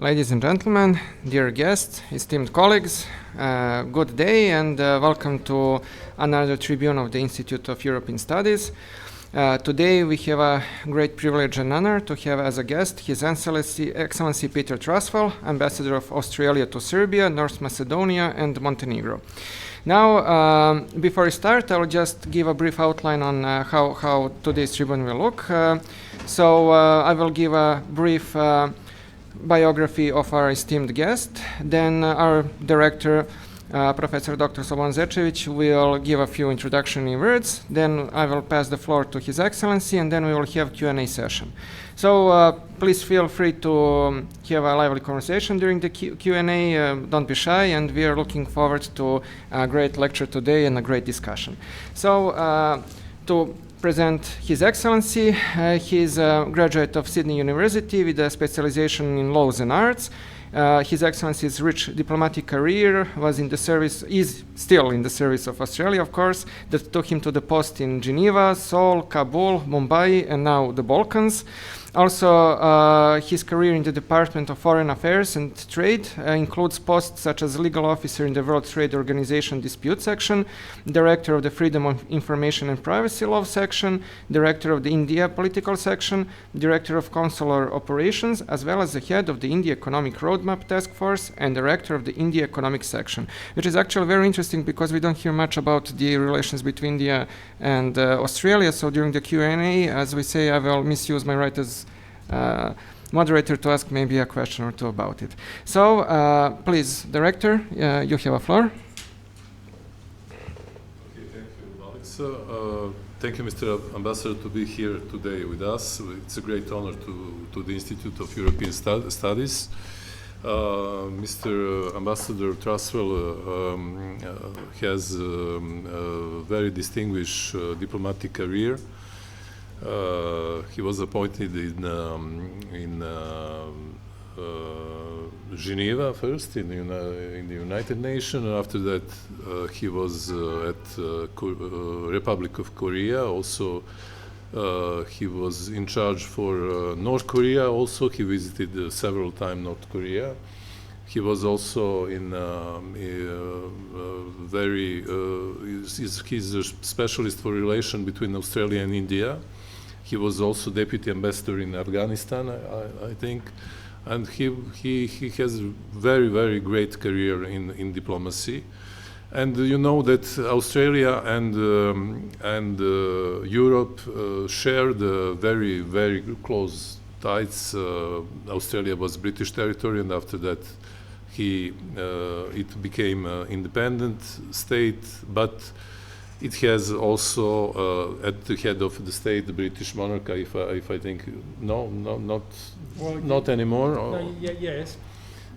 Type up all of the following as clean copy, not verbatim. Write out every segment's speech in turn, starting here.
Ladies and gentlemen, dear guests, esteemed colleagues, good day and welcome to another tribune of the Institute of European Studies. Today we have a great privilege and honor to have as a guest His Excellency Peter Truswell, Ambassador of Australia to Serbia, North Macedonia and Montenegro. Now, before we start, I'll just give a brief outline on how today's tribune will look. I will give a brief biography of our esteemed guest. Then our director, Professor Dr. Slobodan ЗЕЧЕВИси, will give a few introductory words. Then I will pass the floor to His Excellency, and then we will have Q&A session. So please feel free to have a lively conversation during the Q&A. Don't be shy, and we are looking forward to a great lecture today and a great discussion. So to present His Excellency, he is a graduate of Sydney University with a specialization in laws and arts. His Excellency's rich diplomatic career is still in the service of Australia, of course, that took him to the post in Geneva, Seoul, Kabul, Mumbai, and now the Balkans. Also, his career in the Department of Foreign Affairs and Trade includes posts such as legal officer in the World Trade Organization Dispute Section, director of the Freedom of Information and Privacy Law Section, director of the India Political Section, director of Consular Operations, as well as the head of the India Economic Roadmap Task Force and director of the India Economic Section, which is actually very interesting because we don't hear much about the relations between India and Australia. So during the Q&A, as we say, I will misuse my right as moderator to ask maybe a question or two about it. So please, director, you have a floor. Okay, thank you, Alexa. Thank you, Mr. Ambassador, to be here today with us. It's a great honor to the Institute of European Studies. Mr. Ambassador Truswell has a very distinguished diplomatic career. He was appointed in Geneva first in the United Nations, and after that he was at Republic of Korea. Also, he was in charge for North Korea. Also, he visited several times North Korea. He was also in he's a specialist for relation between Australia and India. He was also deputy ambassador in Afghanistan, I think, and he has a very, very great career in diplomacy. And you know that Australia and Europe shared very, very close ties. Australia was British territory, and after that it became an independent state, but it has also at the head of the state the British monarch. If I think not anymore. No, yes,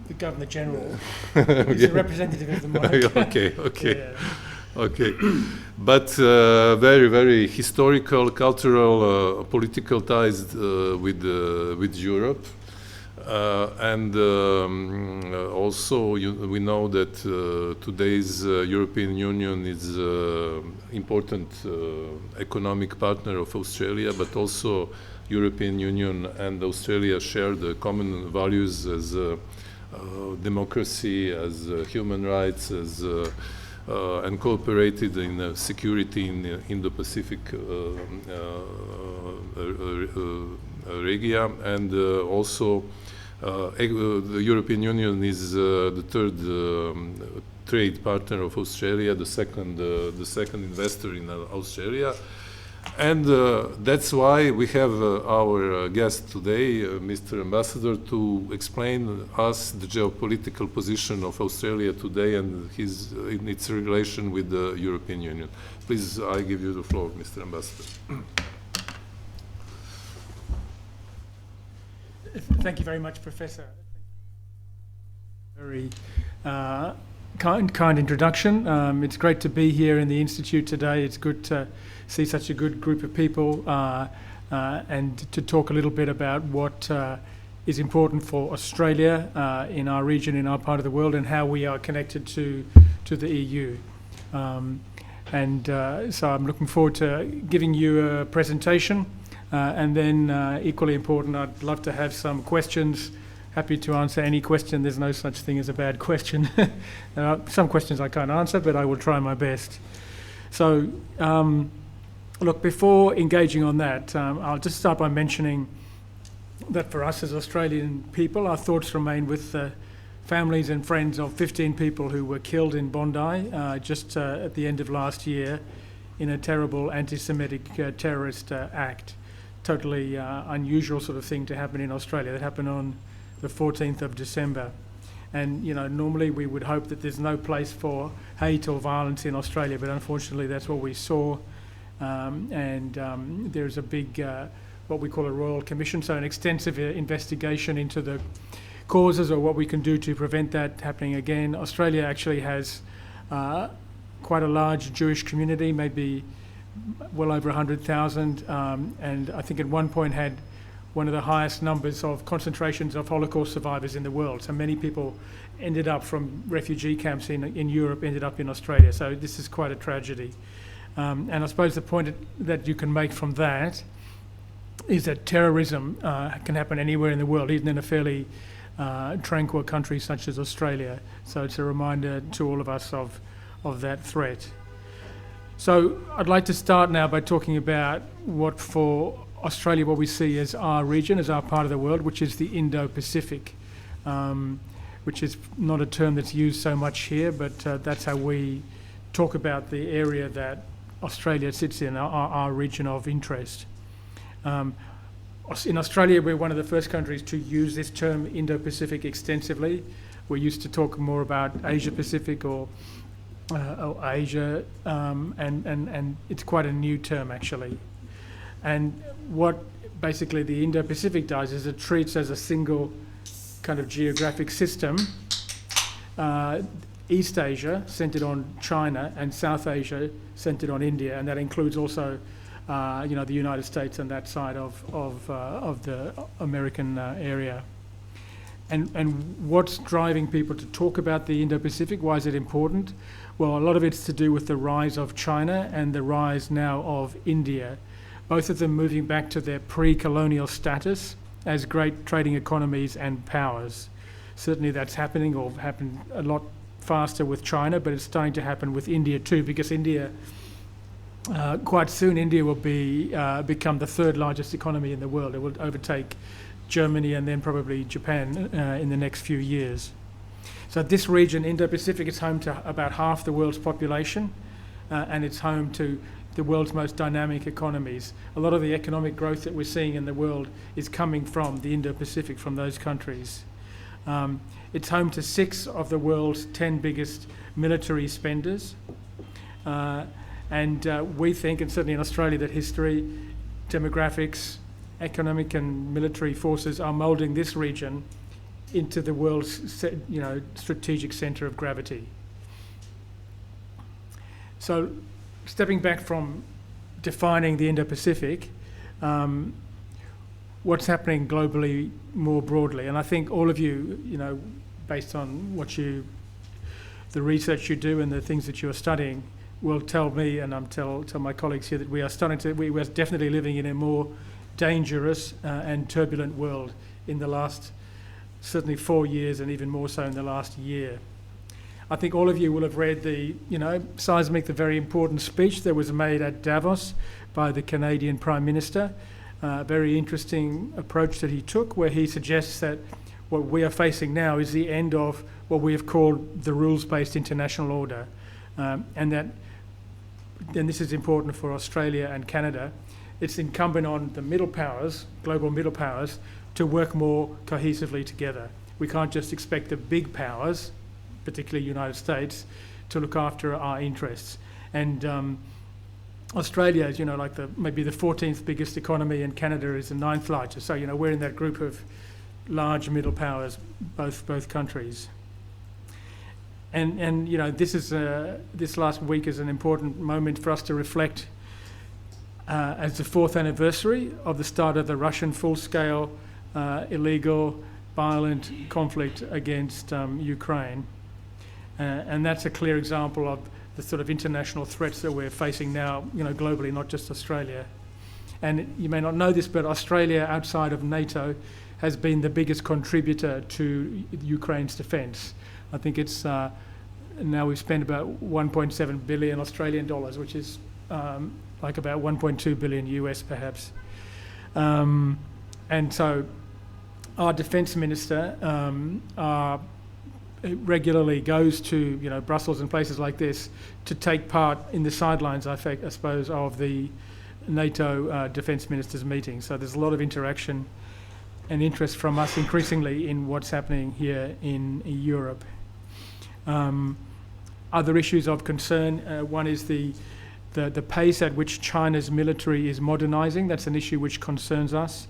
the Governor General is a representative of the monarch. Okay. Yeah. Okay, but very, very historical, cultural, political ties with Europe. And also we know that today's European Union is important economic partner of Australia, but also European Union and Australia share the common values as democracy, as human rights, as and cooperated in security in Indo-Pacific area, and also the European Union is the third trade partner of Australia, the second investor in Australia, and that's why we have our guest today, Mr. Ambassador, to explain us the geopolitical position of Australia today and in its relation with the European Union. Please, I give you the floor, Mr. Ambassador. Thank you very much, Professor. Very kind introduction. It's great to be here in the Institute today. It's good to see such a good group of people and to talk a little bit about what is important for Australia in our region, in our part of the world, and how we are connected to the EU. So I'm looking forward to giving you a presentation. And then equally important, I'd love to have some questions happy to answer any question. There's no such thing as a bad question. Some questions I can't answer, but I will try my best. So, look, before engaging on that, I'll just start by mentioning that for us as Australian people, our thoughts remain with the families and friends of 15 people who were killed in Bondi just at the end of last year in a terrible anti-Semitic terrorist act. Totally unusual sort of thing to happen in Australia. That happened on the 14th of December. And, you know, normally we would hope that there's no place for hate or violence in Australia, but unfortunately that's what we saw. There's a big, what we call a Royal Commission, so an extensive investigation into the causes or what we can do to prevent that happening again. Australia actually has quite a large Jewish community, maybe well over 100,000, and I think at one point had one of the highest numbers of concentrations of Holocaust survivors in the world. So many people ended up from refugee camps in Europe, ended up in Australia. So this is quite a tragedy. And I suppose the point that you can make from that is that terrorism can happen anywhere in the world, even in a fairly tranquil country such as Australia. So it's a reminder to all of us of that threat. So I'd like to start now by talking about what for Australia, what we see as our region, as our part of the world, which is the Indo-Pacific, which is not a term that's used so much here, but that's how we talk about the area that Australia sits in, our region of interest. In Australia, we're one of the first countries to use this term Indo-Pacific extensively. We used to talk more about Asia-Pacific or Asia, and it's quite a new term actually. And what basically the Indo-Pacific does is it treats as a single kind of geographic system East Asia, centred on China, and South Asia, centred on India, and that includes also the United States and that side of the American area. And what's driving people to talk about the Indo-Pacific? Why is it important? Well, a lot of it's to do with the rise of China and the rise now of India, both of them moving back to their pre-colonial status as great trading economies and powers. Certainly that's happening, or happened a lot faster with China, but it's starting to happen with India too, because India, quite soon, India will become the third largest economy in the world. It will overtake Germany and then probably Japan in the next few years. So this region, Indo-Pacific, is home to about half the world's population, and it's home to the world's most dynamic economies. A lot of the economic growth that we're seeing in the world is coming from the Indo-Pacific, from those countries. It's home to 6 of the world's 10 biggest military spenders. We think, and certainly in Australia, that history, demographics, economic and military forces are moulding this region into the world's strategic centre of gravity. So, stepping back from defining the Indo-Pacific, what's happening globally more broadly? And I think all of you, based on the research you do and the things that you are studying, will tell me, and tell my colleagues here, that we are definitely living in a more dangerous and turbulent world in the last certainly 4 years, and even more so in the last year. I think all of you will have read the very important speech that was made at Davos by the Canadian Prime Minister. Very interesting approach that he took, where he suggests that what we are facing now is the end of what we have called the rules-based international order, and this is important for Australia and Canada. It's incumbent on the middle powers, global middle powers, to work more cohesively together. We can't just expect the big powers, particularly United States, to look after our interests. And Australia is, maybe the 14th biggest economy, and Canada is the 9th largest. So, we're in that group of large middle powers, both countries. And this last week is an important moment for us to reflect as the 4th anniversary of the start of the Russian full-scale, illegal, violent conflict against Ukraine. And that's a clear example of the sort of international threats that we're facing now, globally, not just Australia. And you may not know this, but Australia, outside of NATO, has been the biggest contributor to Ukraine's defence. I think it's now we've spent about 1.7 billion Australian dollars, which is like about 1.2 billion US perhaps. And so our defence minister regularly goes to Brussels and places like this to take part in the sidelines, I suppose, of the NATO defence ministers meeting. So there's a lot of interaction and interest from us increasingly in what's happening here in Europe. Other issues of concern, one is the pace at which China's military is modernising. That's an issue which concerns us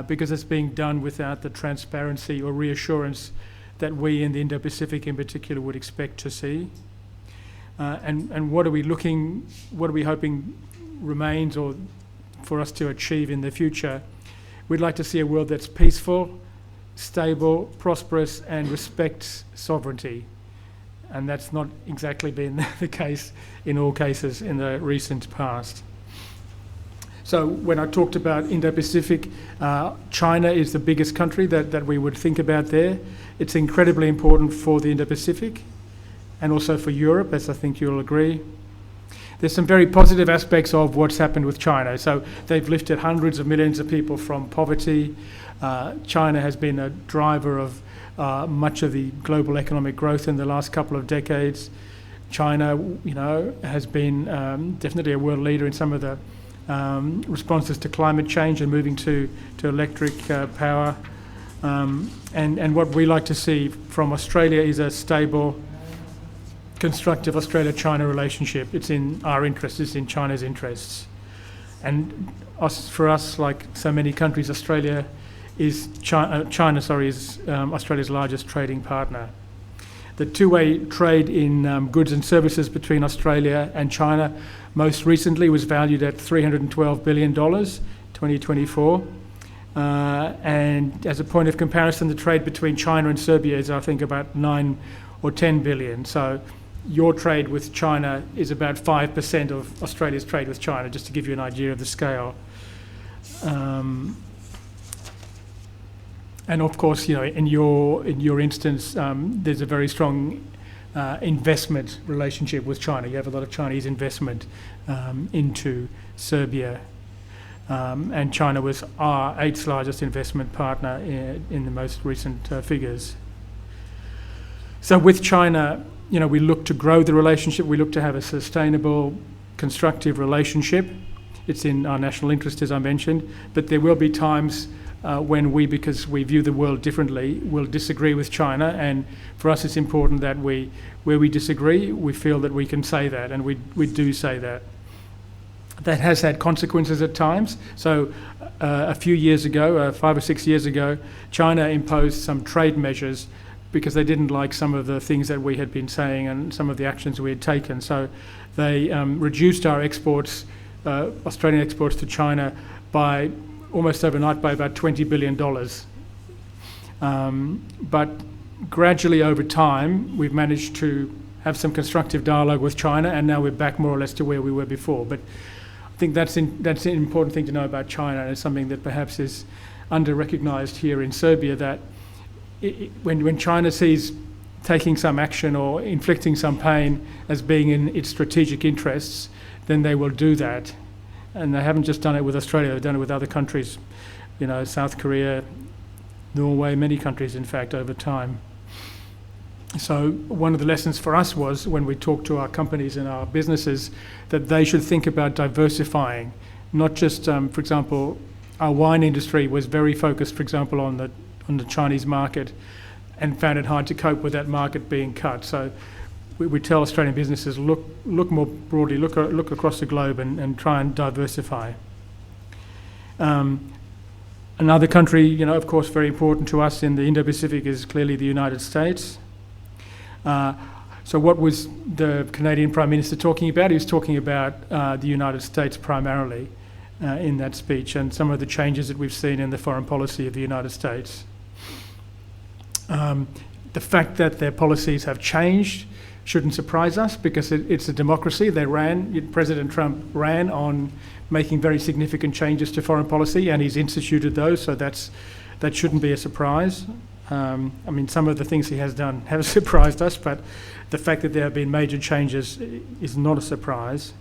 because it's being done without the transparency or reassurance that we in the Indo-Pacific in particular would expect to see. And what are we hoping remains or for us to achieve in the future? We'd like to see a world that's peaceful, stable, prosperous, and respects sovereignty. And that's not exactly been the case in all cases in the recent past. So when I talked about Indo-Pacific, China is the biggest country that we would think about there. It's incredibly important for the Indo-Pacific and also for Europe, as I think you'll agree. There's some very positive aspects of what's happened with China. So they've lifted hundreds of millions of people from poverty. China has been a driver of much of the global economic growth in the last couple of decades. China, has been definitely a world leader in some of the responses to climate change and moving to electric power. And what we like to see from Australia is a stable, constructive Australia-China relationship. It's in our interests, it's in China's interests. And for us, like so many countries, Australia is Australia's largest trading partner. The two-way trade in goods and services between Australia and China most recently was valued at $312 billion, 2024. And as a point of comparison, the trade between China and Serbia is, I think, about 9 or 10 billion. So your trade with China is about 5% of Australia's trade with China, just to give you an idea of the scale. And of course, in your instance, there's a very strong investment relationship with China. You have a lot of Chinese investment into Serbia, and China was our 8th largest investment partner in the most recent figures. So with China, we look to grow the relationship. We look to have a sustainable, constructive relationship. It's in our national interest, as I mentioned, but there will be times when because we view the world differently, we'll disagree with China, and for us it's important that where we disagree, we feel that we can say that, and we do say that. That has had consequences at times. So a few years ago, 5 or 6 years ago, China imposed some trade measures because they didn't like some of the things that we had been saying and some of the actions we had taken. So they reduced our exports, Australian exports to China, by almost overnight by about $20 billion. But gradually over time, we've managed to have some constructive dialogue with China, and now we're back more or less to where we were before. But I think that's an important thing to know about China, and it's something that perhaps is under-recognised here in Serbia, that when China sees taking some action or inflicting some pain as being in its strategic interests, then they will do that. And they haven't just done it with Australia, they've done it with other countries, South Korea, Norway, many countries, in fact, over time. So one of the lessons for us was, when we talk to our companies and our businesses, that they should think about diversifying, not just, for example, our wine industry was very focused, for example, on the Chinese market, and found it hard to cope with that market being cut. So we tell Australian businesses, look more broadly, look across the globe and try and diversify. Another country, of course, very important to us in the Indo-Pacific is clearly the United States. So what was the Canadian Prime Minister talking about? He was talking about the United States primarily in that speech, and some of the changes that we've seen in the foreign policy of the United States. The fact that their policies have changed shouldn't surprise us, because it's a democracy. President Trump ran on making very significant changes to foreign policy, and he's instituted those, so that's that shouldn't be a surprise. I mean, some of the things he has done have surprised us, but the fact that there have been major changes is not a surprise.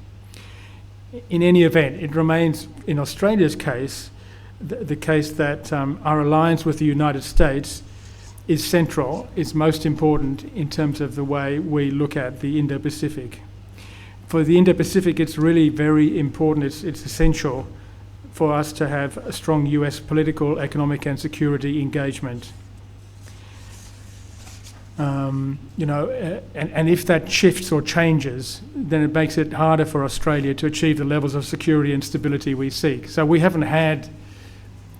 In any event, it remains, in Australia's case, the case that our alliance with the United States is central, is most important in terms of the way we look at the Indo-Pacific. For the Indo-Pacific, it's really very important, it's essential for us to have a strong US political, economic and security engagement. And if that shifts or changes, then it makes it harder for Australia to achieve the levels of security and stability we seek. So we haven't had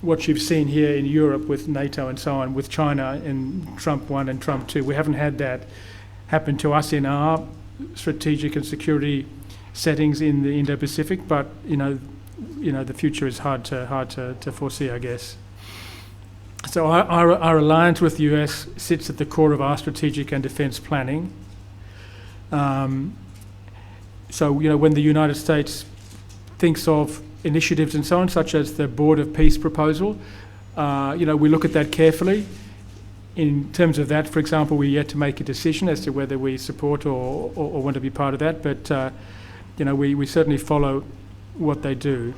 what you've seen here in Europe with NATO and so on, with China in Trump 1 and Trump 2. We haven't had that happen to us in our strategic and security settings in the Indo-Pacific, but the future is hard to foresee, I guess. So our alliance with the US sits at the core of our strategic and defence planning. So when the United States thinks of initiatives and so on, such as the Board of Peace proposal, we look at that carefully. In terms of that, for example, we're yet to make a decision as to whether we support or want to be part of that, but we certainly follow what they do.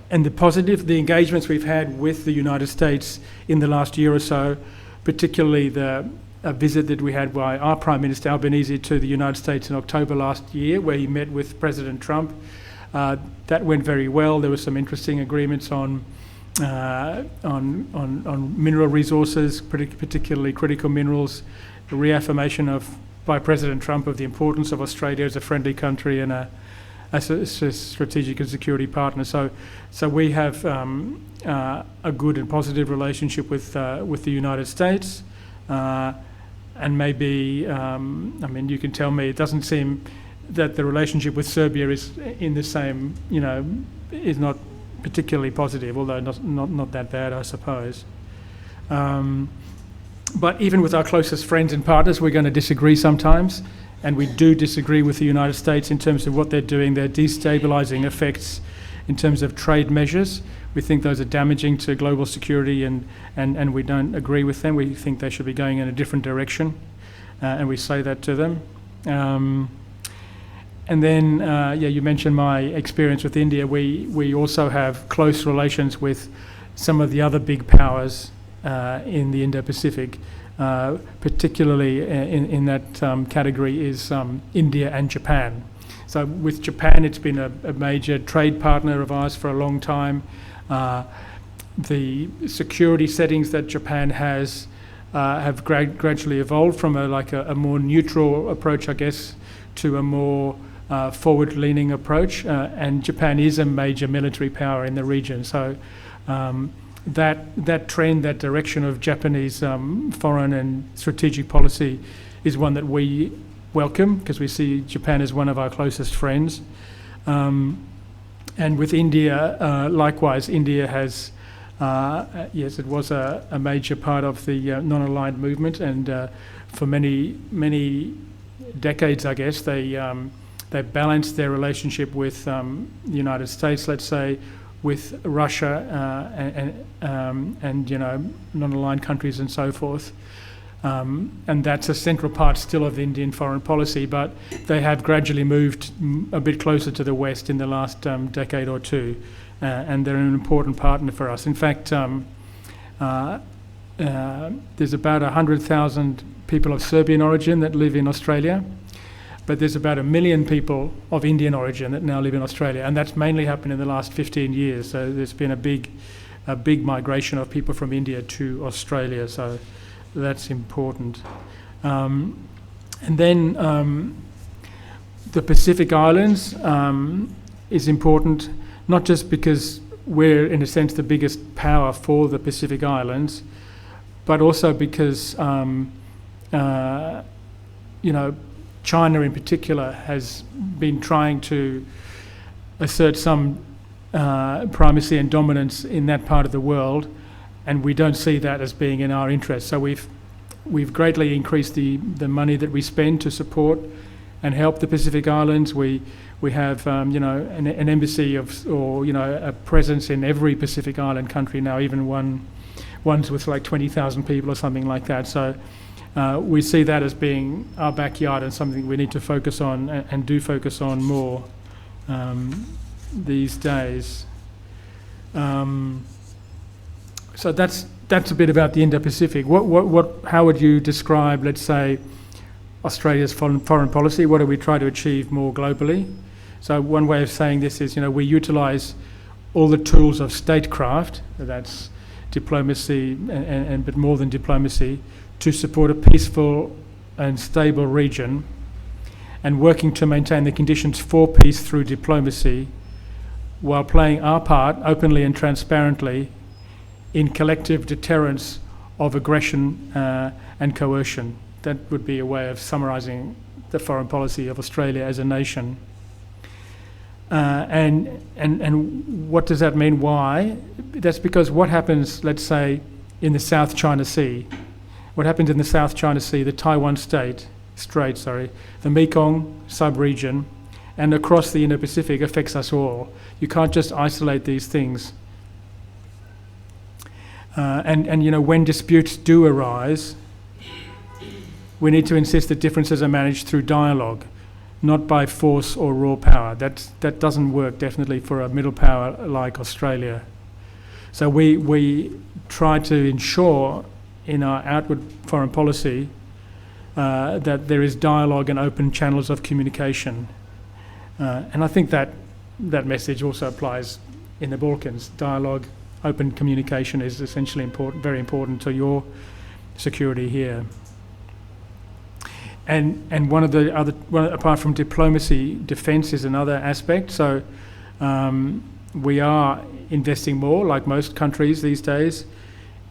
And the engagements we've had with the United States in the last year or so, particularly a visit that we had by our Prime Minister Albanese to the United States in October last year, where he met with President Trump. That went very well. There were some interesting agreements on mineral resources, particularly critical minerals, the reaffirmation by President Trump of the importance of Australia as a friendly country and a strategic and security partner. So we have a good and positive relationship with the United States. And maybe, you can tell me, it doesn't seem that the relationship with Serbia is in the same, is not particularly positive, although not that bad, I suppose. But even with our closest friends and partners, we're going to disagree sometimes, and we do disagree with the United States in terms of what they're doing, their destabilising effects in terms of trade measures. We think those are damaging to global security, and we don't agree with them. We think they should be going in a different direction, and we say that to them. And then, you mentioned my experience with India. We also have close relations with some of the other big powers in the Indo-Pacific, particularly in that category is India and Japan. So with Japan, it's been a major trade partner of ours for a long time. The security settings that Japan has have gradually evolved from a more neutral approach, I guess, to a more forward-leaning approach. And Japan is a major military power in the region. So that trend, that direction of Japanese foreign and strategic policy is one that we welcome, because we see Japan as one of our closest friends. And with India, likewise, India has, yes, it was a major part of the non-aligned movement, and for many decades, I guess, they balanced their relationship with the United States, let's say, with Russia and non-aligned countries and so forth. And that's a central part still of the Indian foreign policy, but they have gradually moved a bit closer to the West in the last decade or two, and they're an important partner for us. In fact, there's about 100,000 people of Serbian origin that live in Australia, but there's about 1 million people of Indian origin that now live in Australia, and that's mainly happened in the last 15 years. So there's been a big migration of people from India to Australia. So that's important. And then the Pacific Islands is important, not just because we're, in a sense, the biggest power for the Pacific Islands, but also because, China in particular has been trying to assert some primacy and dominance in that part of the world, and we don't see that as being in our interest. So we've greatly increased the money that we spend to support and help the Pacific Islands. We We have, an embassy or a presence in every Pacific Island country now, even ones with like 20,000 people or something like that. So we see that as being our backyard and something we need to focus on and do focus on more these days. So that's a bit about the Indo-Pacific. How would you describe, let's say, Australia's foreign policy? What do we try to achieve more globally? So one way of saying this is, we utilise all the tools of statecraft, that's diplomacy, but more than diplomacy, to support a peaceful and stable region, and working to maintain the conditions for peace through diplomacy, while playing our part openly and transparently in collective deterrence of aggression and coercion. That would be a way of summarising the foreign policy of Australia as a nation. And what does that mean? Why? That's because what happens, let's say, in the South China Sea, what happens in the South China Sea, the Taiwan Strait, the Mekong sub-region, and across the Indo-Pacific affects us all. You can't just isolate these things. When disputes do arise, we need to insist that differences are managed through dialogue, not by force or raw power. That doesn't work, definitely, for a middle power like Australia. So we try to ensure in our outward foreign policy that there is dialogue and open channels of communication. And I think that message also applies in the Balkans. Dialogue, open communication is essentially important, very important to your security here. And one of the other, apart from diplomacy, defence is another aspect. So we are investing more, like most countries these days,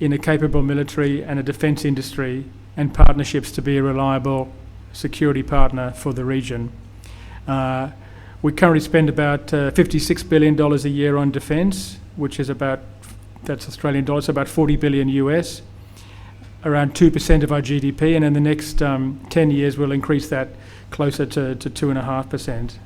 in a capable military and a defence industry and partnerships to be a reliable security partner for the region. We currently spend about $56 billion a year on defence, which is that's Australian dollars, about 40 billion US. Around 2% of our GDP, and in the next 10 years we'll increase that closer to 2.5%.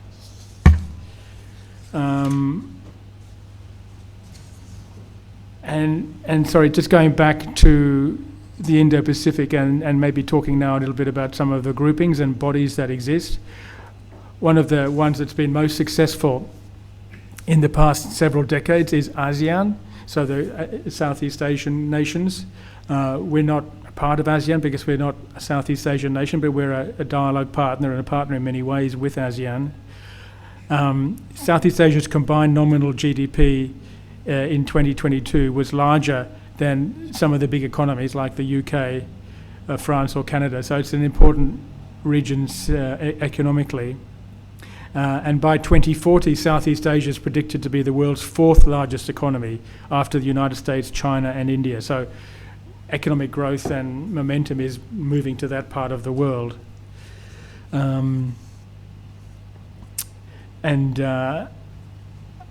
And sorry, just going back to the Indo-Pacific and maybe talking now a little bit about some of the groupings and bodies that exist. One of the ones that's been most successful in the past several decades is ASEAN, so the Southeast Asian nations. We're not a part of ASEAN because we're not a Southeast Asian nation, but we're a dialogue partner and a partner in many ways with ASEAN. Southeast Asia's combined nominal GDP in 2022 was larger than some of the big economies like the UK, France or Canada. So it's an important region economically. And by 2040, Southeast Asia is predicted to be the world's fourth largest economy after the United States, China and India. So economic growth and momentum is moving to that part of the world.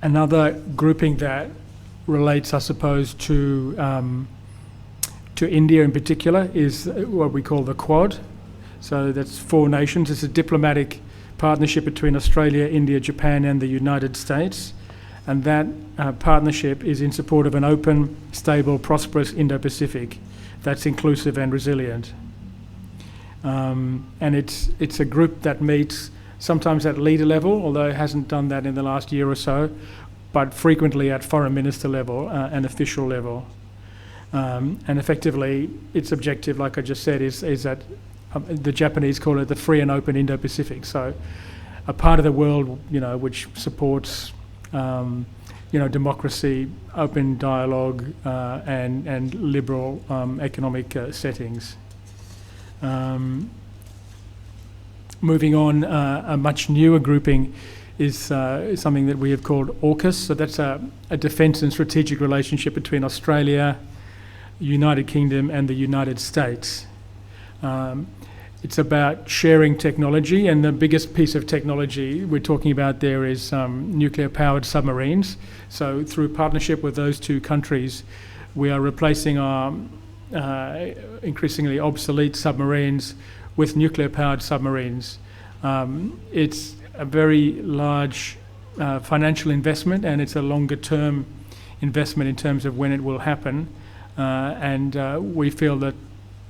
Another grouping that relates, I suppose, to India in particular is what we call the Quad. So that's 4 nations. It's a diplomatic partnership between Australia, India, Japan and the United States. And that partnership is in support of an open, stable, prosperous Indo-Pacific that's inclusive and resilient. And it's a group that meets sometimes at leader level, although it hasn't done that in the last year or so, but frequently at foreign minister level and official level. And effectively, its objective, like I just said, is that the Japanese call it the free and open Indo-Pacific. So a part of the world, which supports, democracy, open dialogue, and liberal economic settings. Moving on, a much newer grouping is something that we have called AUKUS. So that's a defence and strategic relationship between Australia, United Kingdom and the United States. It's about sharing technology, and the biggest piece of technology we're talking about there is nuclear-powered submarines. So through partnership with those 2 countries, we are replacing our increasingly obsolete submarines with nuclear-powered submarines. It's a very large financial investment, and it's a longer term investment in terms of when it will happen. And we feel that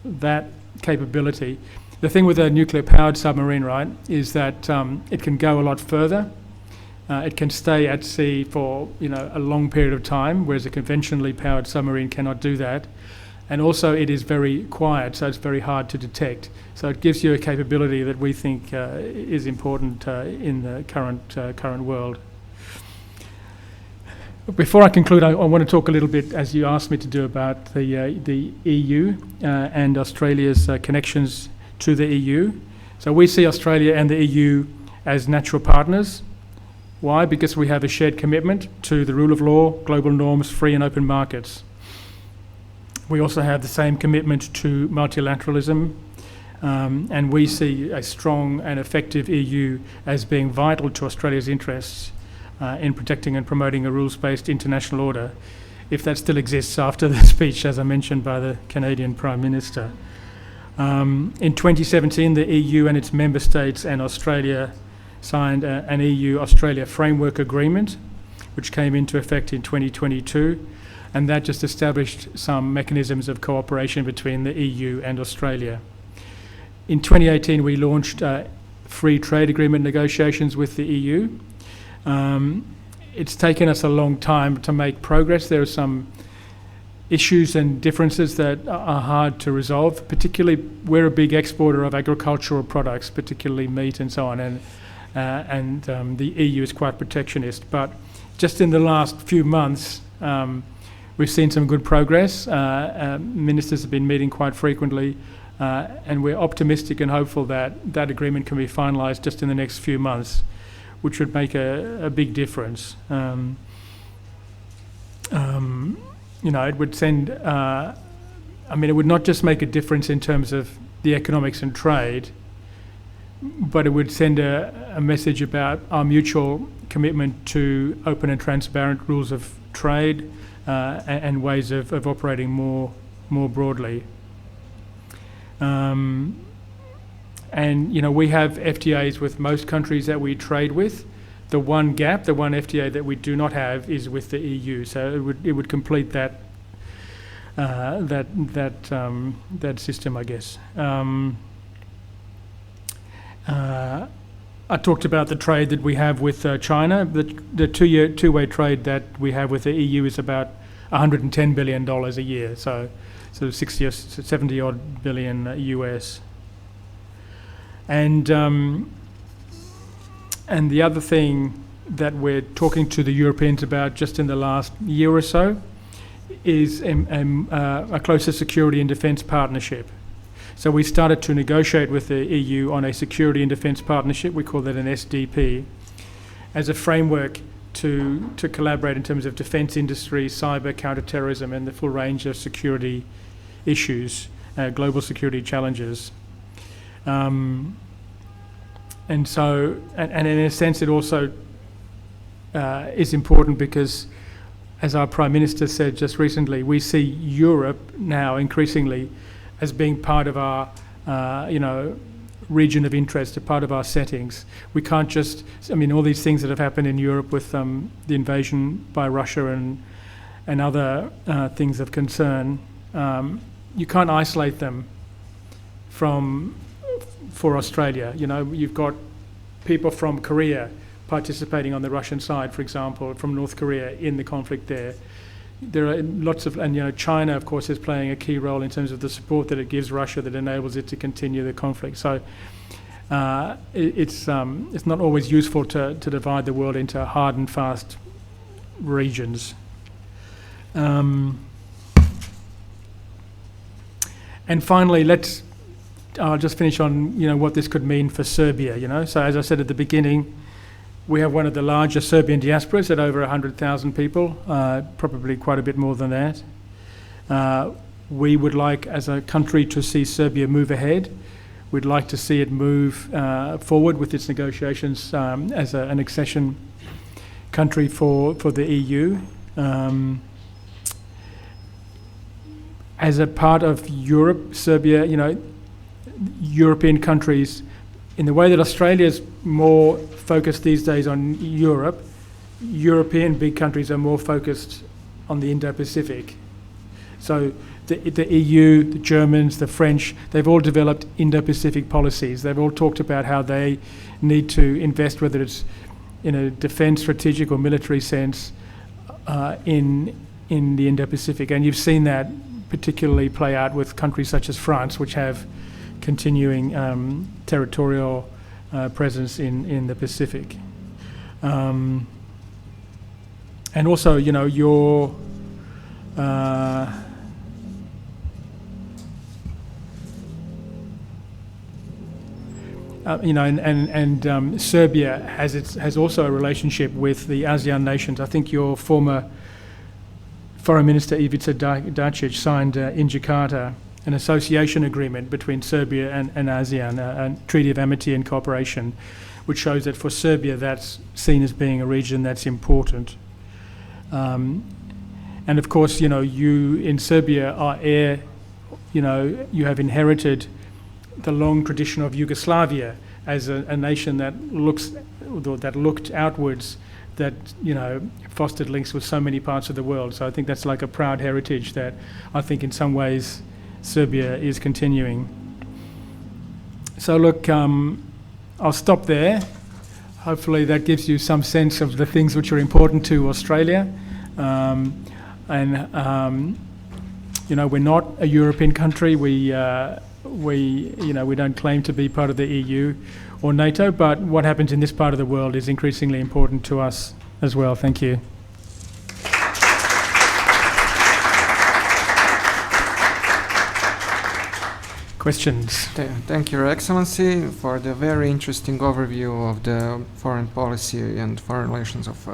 that capability, the thing with a nuclear powered submarine, right, is that it can go a lot further. It can stay at sea for a long period of time, whereas a conventionally powered submarine cannot do that. And also it is very quiet, so it's very hard to detect. So it gives you a capability that we think is important in the current world. Before I conclude, I want to talk a little bit, as you asked me to do, about the EU and Australia's connections to the EU. So we see Australia and the EU as natural partners. Why? Because we have a shared commitment to the rule of law, global norms, free and open markets. We also have the same commitment to multilateralism, and we see a strong and effective EU as being vital to Australia's interests in protecting and promoting a rules-based international order, if that still exists after the speech, as I mentioned, by the Canadian Prime Minister. In 2017, the EU and its member states and Australia signed an EU-Australia Framework Agreement, which came into effect in 2022, and that just established some mechanisms of cooperation between the EU and Australia. In 2018, we launched free trade agreement negotiations with the EU. It's taken us a long time to make progress. There are some issues and differences that are hard to resolve. Particularly, we're a big exporter of agricultural products, particularly meat and so on, and the EU is quite protectionist. But just in the last few months, we've seen some good progress. Ministers have been meeting quite frequently, and we're optimistic and hopeful that that agreement can be finalised just in the next few months, which would make a big difference. It would send, it would not just make a difference in terms of the economics and trade, but it would send a message about our mutual commitment to open and transparent rules of trade and ways of operating more broadly. We have FTAs with most countries that we trade with. The one gap, the one FTA that we do not have, is with the EU. So it would complete that system, I guess. I talked about the trade that we have with China. The two-way trade that we have with the EU is about $110 billion a year, so 60 or 70 odd billion US. And the other thing that we're talking to the Europeans about just in the last year or so is a closer security and defence partnership. So we started to negotiate with the EU on a security and defence partnership. We call that an SDP, as a framework to collaborate in terms of defence industry, cyber, counter-terrorism, and the full range of security issues, global security challenges. And in a sense, it also is important because, as our Prime Minister said just recently, we see Europe now increasingly as being part of our, region of interest, a part of our settings. We can't just, all these things that have happened in Europe with the invasion by Russia and other things of concern, you can't isolate them for Australia. You've got people from Korea participating on the Russian side, for example, from North Korea in the conflict there. There are lots of, China, of course, is playing a key role in terms of the support that it gives Russia that enables it to continue the conflict. So it's not always useful to divide the world into hard and fast regions. And finally, I'll just finish on what this could mean for Serbia. So as I said at the beginning, we have one of the largest Serbian diasporas at over 100,000 people, probably quite a bit more than that. We would like, as a country, to see Serbia move ahead. We'd like to see it move forward with its negotiations as an accession country for the EU. As a part of Europe, Serbia, European countries, in the way that Australia's more focused these days on Europe. European big countries are more focused on the Indo-Pacific. So the EU, the Germans, the French, they've all developed Indo-Pacific policies. They've all talked about how they need to invest, whether it's in a defence, strategic or military sense, in the Indo-Pacific. And you've seen that particularly play out with countries such as France, which have continuing territorial presence in the Pacific. And also, you know, your you know, and Serbia has also a relationship with the ASEAN nations. I think your former Foreign Minister Ivica Dacic signed in Jakarta an association agreement between Serbia and ASEAN, a treaty of amity and cooperation, which shows that for Serbia that's seen as being a region that's important. And of course, you know, you in Serbia are you know, you have inherited the long tradition of Yugoslavia as a nation that looked outwards, that, you know, fostered links with so many parts of the world. So I think that's like a proud heritage that I think in some ways Serbia is continuing. So look, I'll stop there. Hopefully that gives you some sense of the things which are important to Australia. You know, we're not a European country. We don't claim to be part of the EU or NATO, but what happens in this part of the world is increasingly important to us as well. Thank you. Questions? Thank you, Your Excellency, for the very interesting overview of the foreign policy and foreign relations of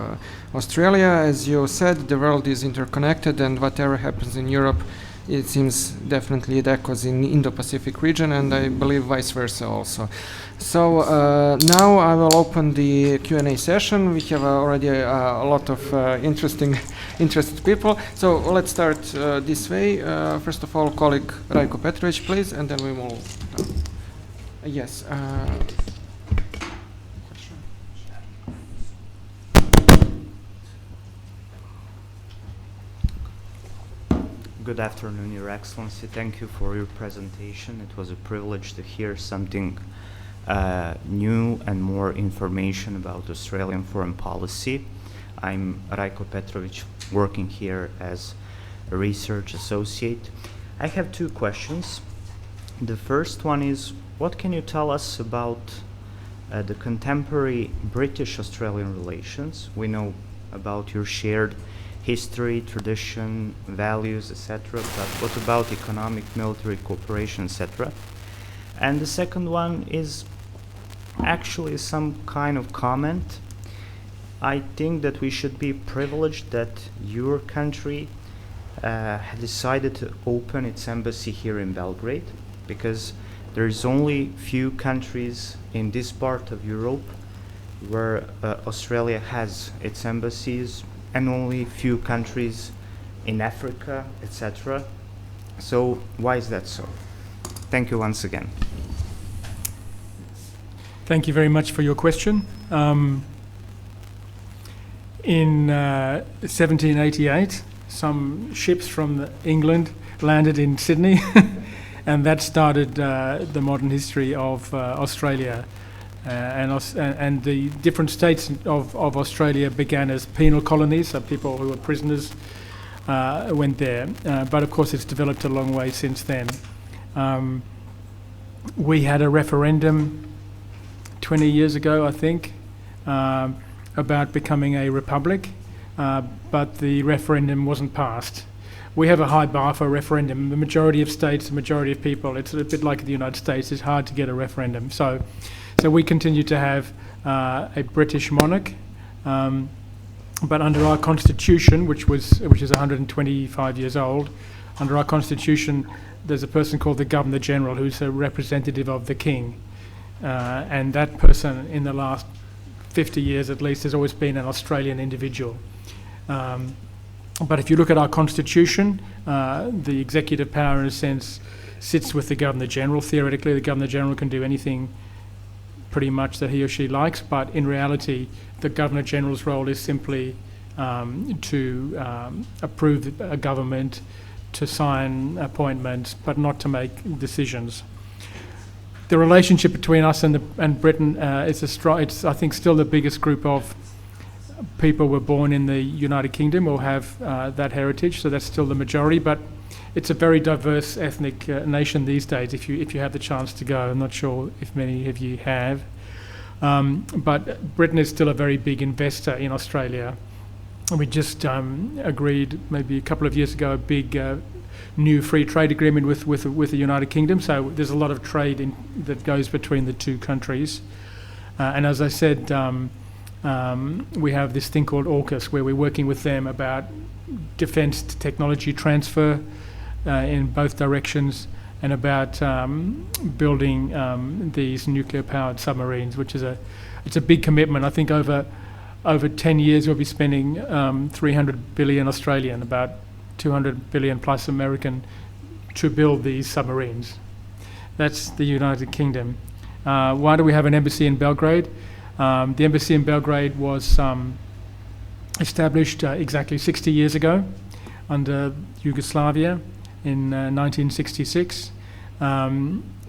Australia. As you said, the world is interconnected, and whatever happens in Europe, it seems definitely it echoes in the Indo-Pacific region, and I believe vice versa also. So now I will open the Q&A session. We have already a lot of interested people. So let's start this way. First of all, colleague Rajko Petrovic, please, and then we will. Yes. Good afternoon, Your Excellency. Thank you for your presentation. It was a privilege to hear something new and more information about Australian foreign policy. I'm Rajko Petrovic, working here as a research associate. I have two questions. The first one is, what can you tell us about the contemporary British-Australian relations? We know about your shared history, tradition, values, etc. But what about economic, military cooperation, etc.? And the second one is actually some kind of comment. I think that we should be privileged that your country had decided to open its embassy here in Belgrade, because there's only few countries in this part of Europe where Australia has its embassies, and only few countries in Africa, etc. So why is that so? Thank you once again. Thank you very much for your question. In 1788, some ships from England landed in Sydney, and that started the modern history of Australia. And the different states of Australia began as penal colonies, so people who were prisoners went there. But of course it's developed a long way since then. We had a referendum 20 years ago, I think, about becoming a republic, but the referendum wasn't passed. We have a high bar for a referendum. The majority of states, the majority of people, it's a bit like the United States, it's hard to get a referendum. So we continue to have a British monarch, but under our constitution, which is 125 years old, under our constitution, there's a person called the Governor General, who's a representative of the King, and that person, in the last 50 years at least, has always been an Australian individual. But if you look at our constitution, the executive power, in a sense, sits with the Governor General. Theoretically, the Governor General can do anything pretty much that he or she likes, but in reality, the Governor-General's role is simply to approve a government, to sign appointments, but not to make decisions. The relationship between us and Britain is it's I think still the biggest group of people were born in the United Kingdom or have that heritage, so that's still the majority, but it's a very diverse ethnic nation these days if you have the chance to go. I'm not sure if many of you have. But Britain is still a very big investor in Australia. We just agreed maybe a couple of years ago a big new free trade agreement with the United Kingdom, so there's a lot of trade that goes between the two countries. And as I said, we have this thing called AUKUS where we're working with them about defence technology transfer in both directions, and about building these nuclear-powered submarines, which is it's a big commitment. I think over 10 years we'll be spending 300 billion Australian, about 200 billion plus American, to build these submarines. That's the United Kingdom. Why do we have an embassy in Belgrade? The embassy in Belgrade was established exactly 60 years ago under Yugoslavia in 1966.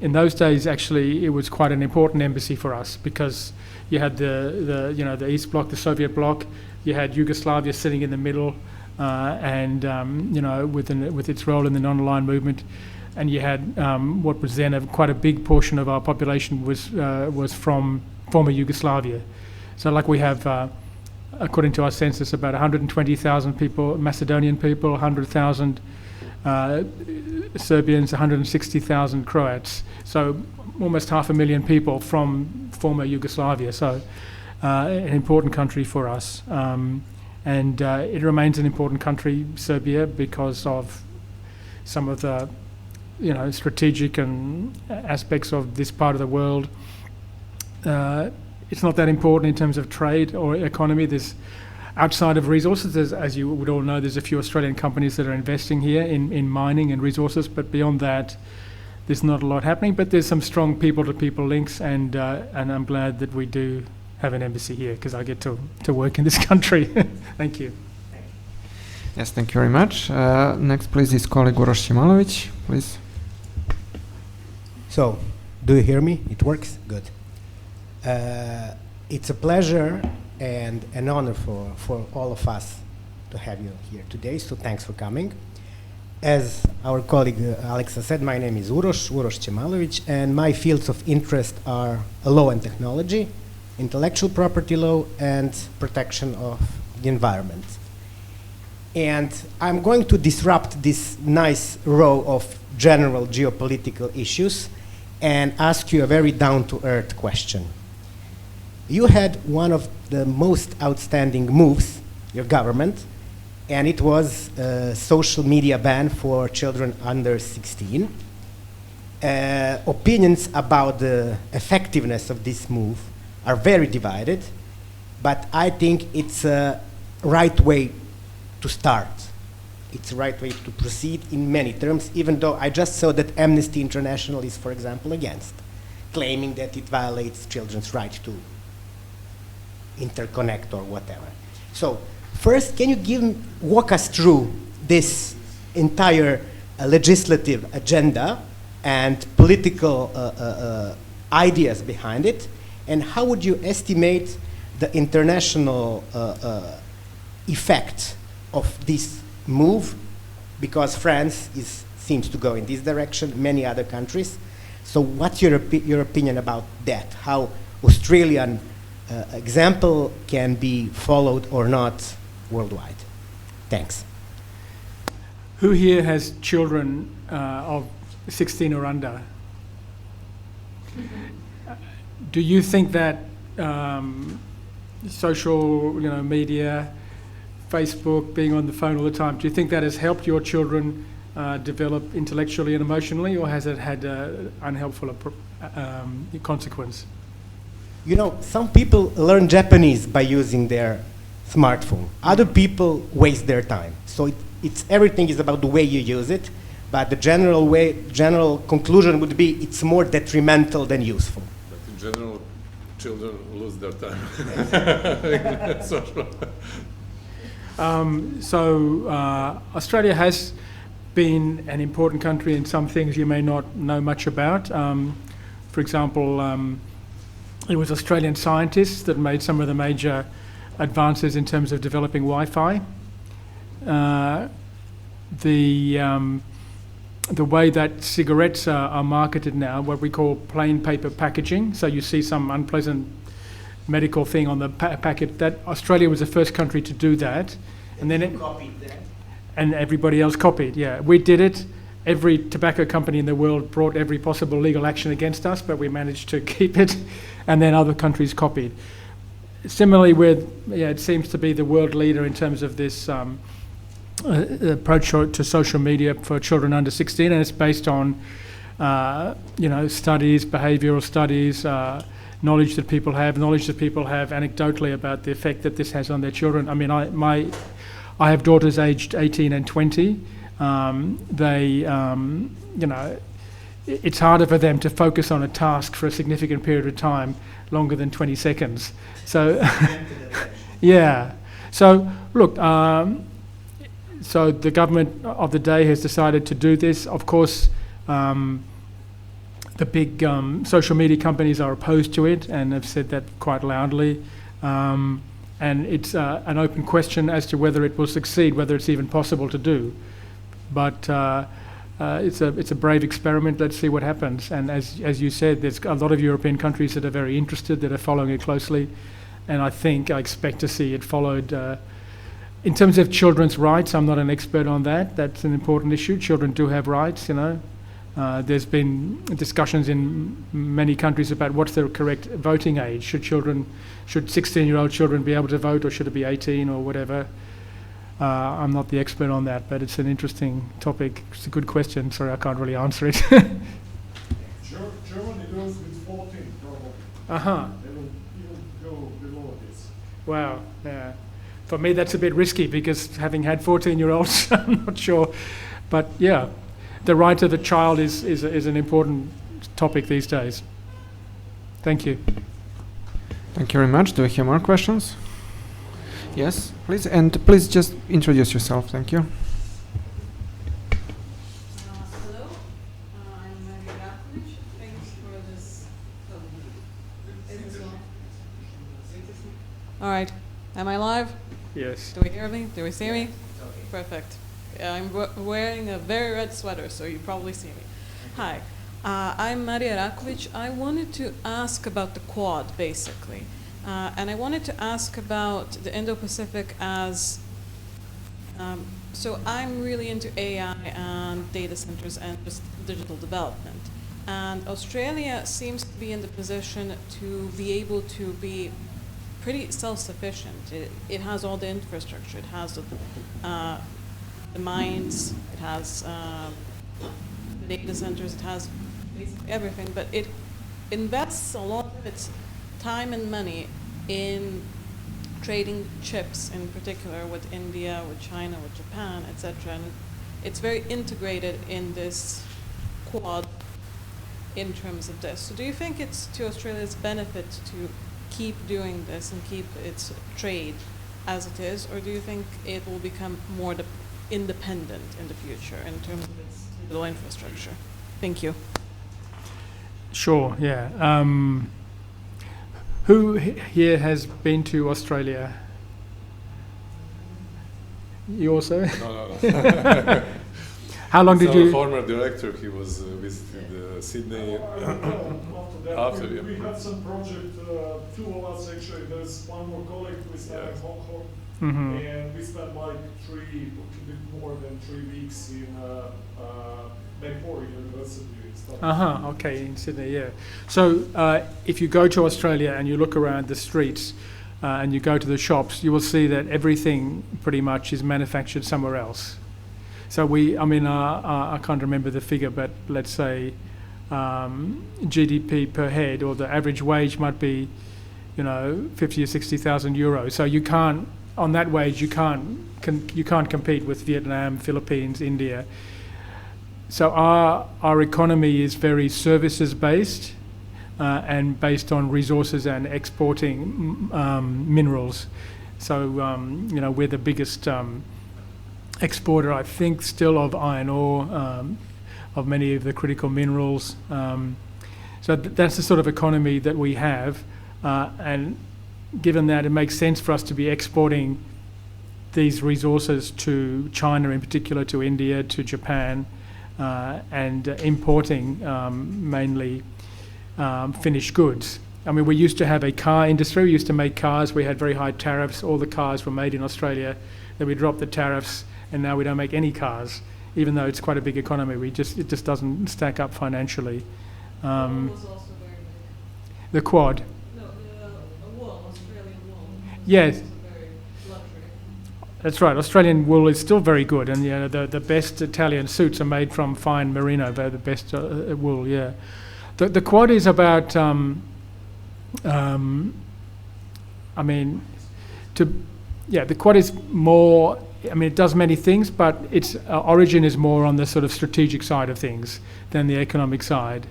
In those days, actually, it was quite an important embassy for us because you had the East Bloc, the Soviet bloc. You had Yugoslavia sitting in the middle, and with its role in the non-aligned movement, and you had what was then quite a big portion of our population was from former Yugoslavia. So, like we have, according to our census, about 120,000 people, Macedonian people, 100,000. Serbians, 160,000 Croats, so almost 500,000 people from former Yugoslavia, so an important country for us. And it remains an important country, Serbia, because of some of the strategic and aspects of this part of the world. It's not that important in terms of trade or economy. There's outside of resources, as you would all know, there's a few Australian companies that are investing here in mining and resources, but beyond that, there's not a lot happening. But there's some strong people-to-people links, and I'm glad that we do have an embassy here because I get to work in this country. Thank you. Yes, thank you very much. Next, please, is colleague Uroš Ćemalović, please. So, do you hear me? It works? Good. It's a pleasure and an honor for all of us to have you here today, so thanks for coming. As our colleague Alexa said, my name is Uroš Ćemalović, and my fields of interest are law and technology, intellectual property law, and protection of the environment. And I'm going to disrupt this nice row of general geopolitical issues and ask you a very down-to-earth question. You had one of the most outstanding moves, your government, and it was a social media ban for children under 16. Opinions about the effectiveness of this move are very divided, but I think it's a right way to start. It's a right way to proceed in many terms, even though I just saw that Amnesty International is, for example, against, claiming that it violates children's right to interconnect or whatever. So first, can you walk us through this entire legislative agenda and political ideas behind it, and how would you estimate the international effect of this move? Because France seems to go in this direction, many other countries. So what's your opinion about that? How Australian example can be followed or not worldwide? Thanks. Who here has children of 16 or under? Do you think that social media, Facebook, being on the phone all the time, do you think that has helped your children develop intellectually and emotionally, or has it had an unhelpful consequence? You know, some people learn Japanese by using their smartphone. Other people waste their time. So everything is about the way you use it, but the general conclusion would be it's more detrimental than useful. But in general, children lose their time. Social. Australia has been an important country in some things you may not know much about. For example, it was Australian scientists that made some of the major advances in terms of developing Wi-Fi. The way that cigarettes are marketed now, what we call plain paper packaging, so you see some unpleasant medical thing on the packet, that Australia was the first country to do that. And then copied that. And everybody else copied, yeah. We did it. Every tobacco company in the world brought every possible legal action against us, but we managed to keep it, and then other countries copied. Similarly it seems to be the world leader in terms of this approach to social media for children under 16, and it's based on, studies, behavioural studies, knowledge that people have anecdotally about the effect that this has on their children. I mean, I have daughters aged 18 and 20. It's harder for them to focus on a task for a significant period of time, longer than 20 seconds. So, yeah. So, look, so the government of the day has decided to do this. Of course, the big social media companies are opposed to it and have said that quite loudly. And it's an open question as to whether it will succeed, whether it's even possible to do. But it's a brave experiment. Let's see what happens. And as you said, there's a lot of European countries that are very interested, that are following it closely. And I expect to see it followed. In terms of children's rights, I'm not an expert on that. That's an important issue. Children do have rights, There's been discussions in many countries about what's the correct voting age. Should 16-year-old children be able to vote, or should it be 18 or whatever? I'm not the expert on that, but it's an interesting topic. It's a good question. Sorry, I can't really answer it. Germany goes with 14 probably. Uh-huh. They will even go below this. Wow, yeah. For me, that's a bit risky because having had 14-year-olds, I'm not sure. But yeah, the right of the child is an important topic these days. Thank you. Thank you very much. Do we have more questions? Yes, please. And please just introduce yourself. Thank you. Hello, I'm Maria Rakovic. Thanks for this. All right, am I live? Yes. Do we hear me? Do we see me? Perfect. I'm wearing a very red sweater, so you probably see me. Hi, I'm Maria Rakovic. I wanted to ask about the Quad, basically. And I wanted to ask about the Indo-Pacific as, so I'm really into AI and data centers and just digital development. And Australia seems to be in the position to be able to be pretty self-sufficient. It has all the infrastructure. It has the mines, it has the data centers, it has basically everything, but it invests a lot of its time and money in trading chips, in particular with India, with China, with Japan, etc. And it's very integrated in this Quad in terms of this. So do you think it's to Australia's benefit to keep doing this and keep its trade as it is, or do you think it will become more independent in the future in terms of its digital infrastructure? Thank you. Sure, yeah. Who here has been to Australia? You also? No. How long did you? Former director, he was visited Sydney. After that, yeah. we had some project, two of us actually, there's one more colleague, we spent in Hong Kong, and we spent like a bit more than 3 weeks in Macquarie University. Okay, in Sydney, yeah. So if you go to Australia and you look around the streets and you go to the shops, you will see that everything pretty much is manufactured somewhere else. So I can't remember the figure, but let's say GDP per head, or the average wage might be, 50 or 60,000 euros. So you can't, on that wage, you can't compete with Vietnam, Philippines, India. So our economy is very services based, and based on resources and exporting minerals. So, you know, we're the biggest exporter, I think, still of iron ore, of many of the critical minerals. So that's the sort of economy that we have. And given that, it makes sense for us to be exporting these resources to China, in particular, to India, to Japan, and importing mainly finished goods. I mean, we used to have a car industry. We used to make cars. We had very high tariffs. All the cars were made in Australia. Then we dropped the tariffs, and now we don't make any cars, even though it's quite a big economy. It just doesn't stack up financially. Was also very big. The Quad. No, the wool, Australian wool. Yes. Was very luxury. That's right. Australian wool is still very good, and you know, the best Italian suits are made from fine merino. They're the best wool. Yeah. The Quad is about. I mean, the Quad is more. I mean, it does many things, but its origin is more on the sort of strategic side of things than the economic side.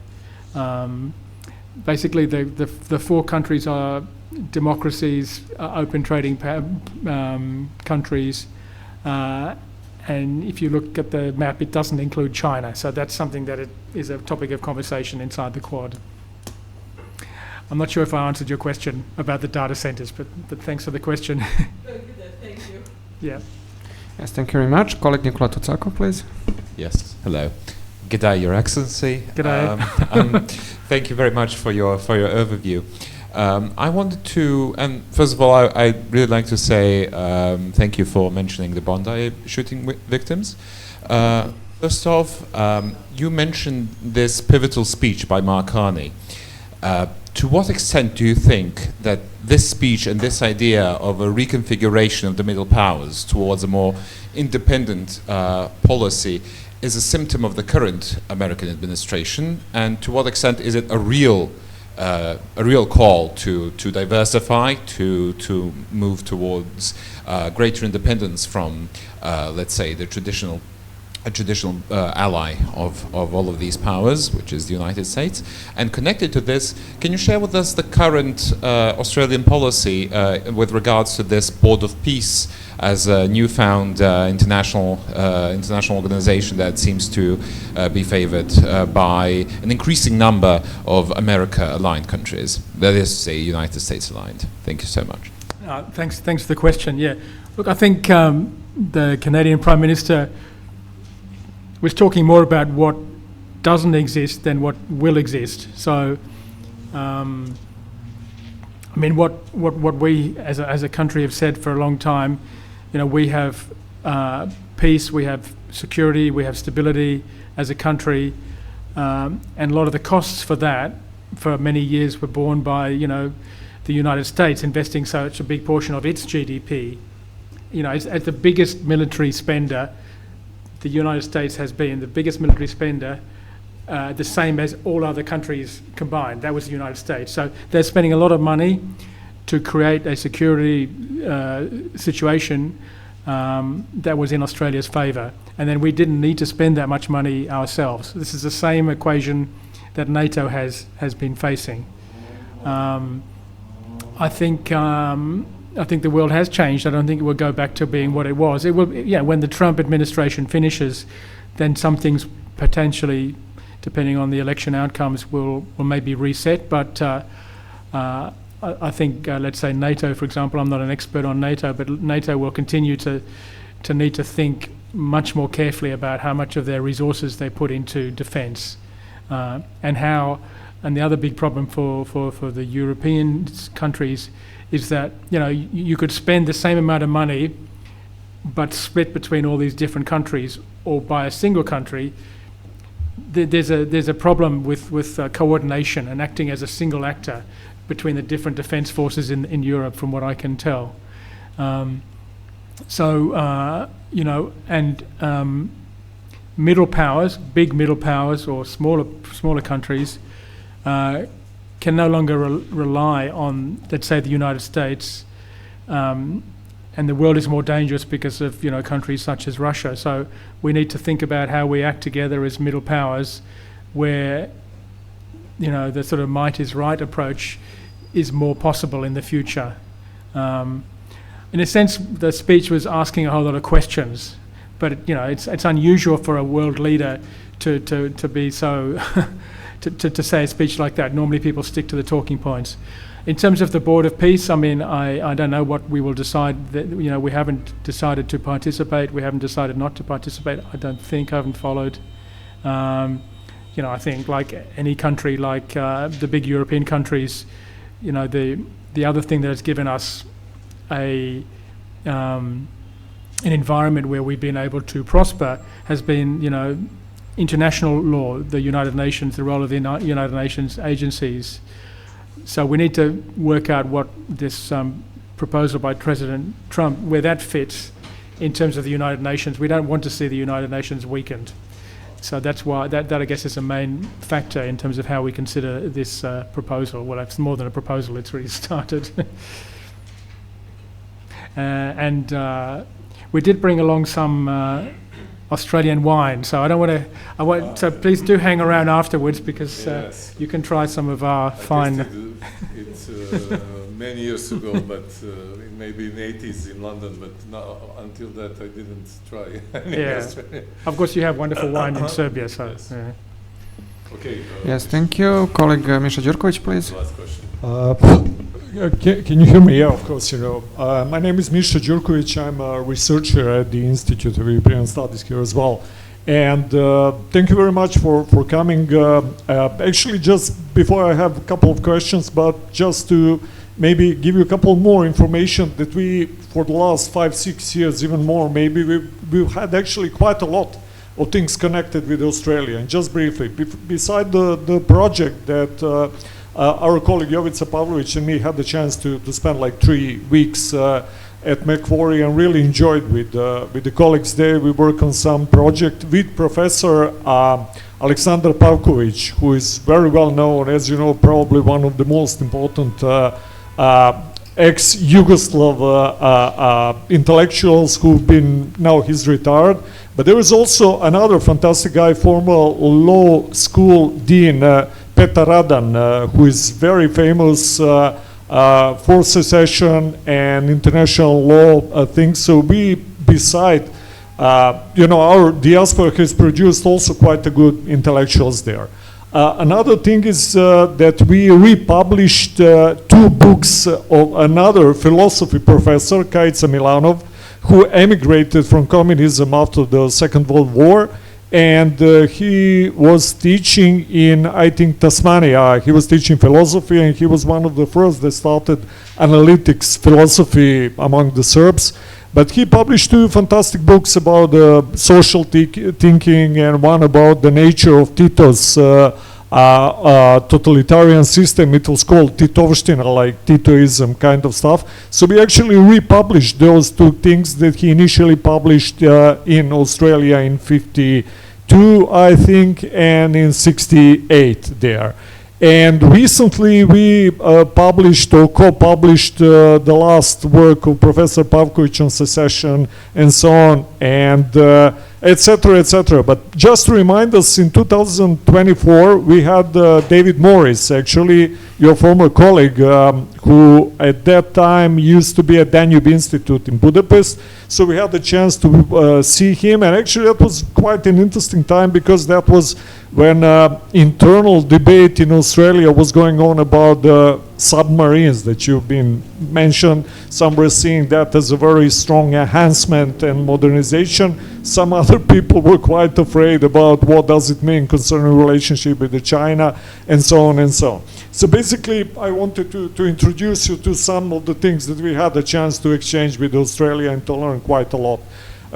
Basically, the four countries are democracies, open trading countries, and if you look at the map, it doesn't include China. So that's something that is a topic of conversation inside the Quad. I'm not sure if I answered your question about the data centers, but thanks for the question. Very good, thank you. Yeah. Yes, thank you very much. Colleague Nikola Tutsakov, please. Yes, hello. G'day, Your Excellency. G'day. Thank you very much for your overview. I wanted to, and first of all, I'd really like to say thank you for mentioning the Bondi shooting victims. First off, you mentioned this pivotal speech by Mark Carney. To what extent do you think that this speech and this idea of a reconfiguration of the middle powers towards a more independent policy is a symptom of the current American administration, and to what extent is it a real call to diversify, to move towards greater independence from, let's say, a traditional ally of all of these powers, which is the United States? And connected to this, can you share with us the current Australian policy with regards to this Board of Peace as a newfound international organization that seems to be favored by an increasing number of America-aligned countries, that is to say, United States-aligned? Thank you so much. Thanks for the question. Yeah, look, I think the Canadian Prime Minister was talking more about what doesn't exist than what will exist. So, I mean, what we as a country have said for a long time, you know, we have peace, we have security, we have stability as a country, and a lot of the costs for that, for many years, were borne by, you know, the United States investing such a big portion of its GDP. You know, as the biggest military spender, the United States has been the biggest military spender, the same as all other countries combined. That was the United States. So they're spending a lot of money to create a security situation that was in Australia's favour. And then we didn't need to spend that much money ourselves. This is the same equation that NATO has been facing. I think the world has changed. I don't think it will go back to being what it was. It will, yeah, when the Trump administration finishes, then some things potentially, depending on the election outcomes, will maybe reset. But I think, let's say NATO, for example, I'm not an expert on NATO, but NATO will continue to need to think much more carefully about how much of their resources they put into defence, and how. And the other big problem for the European countries is that, you know, you could spend the same amount of money but split between all these different countries, or by a single country. There's a problem with coordination and acting as a single actor between the different defence forces in Europe, from what I can tell. You know, and middle powers, big middle powers, or smaller countries can no longer rely on, let's say, the United States, and the world is more dangerous because of, you know, countries such as Russia. So we need to think about how we act together as middle powers, where the sort of might is right approach is more possible in the future. In a sense, the speech was asking a whole lot of questions, but it's unusual for a world leader to be so to say a speech like that. Normally, people stick to the talking points. In terms of the Board of Peace, I mean, I don't know what we will decide. We haven't decided to participate. We haven't decided not to participate. I don't think. I haven't followed. I think like any country, like the big European countries, the other thing that has given us an environment where we've been able to prosper has been, international law, the United Nations, the role of the United Nations agencies. So we need to work out what this proposal by President Trump, where that fits in terms of the United Nations. We don't want to see the United Nations weakened. So that's why, that I guess is a main factor in terms of how we consider this proposal. Well, it's more than a proposal, it's really started. And we did bring along some Australian wine, so so please do hang around afterwards, because you can try some of our fine. It's many years ago, but maybe in the 80s in London, but until that I didn't try. Of course you have wonderful wine in Serbia, so. Yes. Okay. Yes, thank you. Colleague Misha Đurković, please. Last question. Can you hear me? Yeah, of course. My name is Misha Đurković. I'm a researcher at the Institute of European Studies here as well. And thank you very much for coming. Actually, just before I have a couple of questions, but just to maybe give you a couple more information that we, for the last 5-6 years, even more, maybe we've had actually quite a lot of things connected with Australia. And just briefly, beside the project that our colleague Jovica Pavlović and me had the chance to spend like 3 weeks at Macquarie, and really enjoyed with the colleagues there. We work on some project with Professor Aleksandar Pavković, who is very well known, as you know, probably one of the most important ex-Yugoslav intellectuals who've been, now he's retired. But there is also another fantastic guy, former law school dean, Petar Radan, who is very famous for secession and international law things. So we, beside, our diaspora has produced also quite a good intellectuals there. Another thing is that we republished 2 books of another philosophy professor, Kajica Milanov, who emigrated from communism after the Second World War. And he was teaching in, I think, Tasmania. He was teaching philosophy, and he was one of the first that started analytics philosophy among the Serbs. But he published 2 fantastic books about social thinking, and one about the nature of Tito's totalitarian system. It was called Titovština, like Titoism kind of stuff. So we actually republished those 2 things that he initially published in Australia in 52, I think, and in 68 there. And recently we published or co-published the last work of Professor Pavković on secession and so on, and etc., etc. But just to remind us, in 2024 we had David Morris, actually your former colleague, who at that time used to be at Danube Institute in Budapest. So we had the chance to see him, and actually that was quite an interesting time, because that was when internal debate in Australia was going on about the submarines that you've been mentioned. Some were seeing that as a very strong enhancement and modernization. Some other people were quite afraid about what does it mean concerning relationship with China, and so on and so on. So basically, I wanted to introduce you to some of the things that we had a chance to exchange with Australia and to learn quite a lot.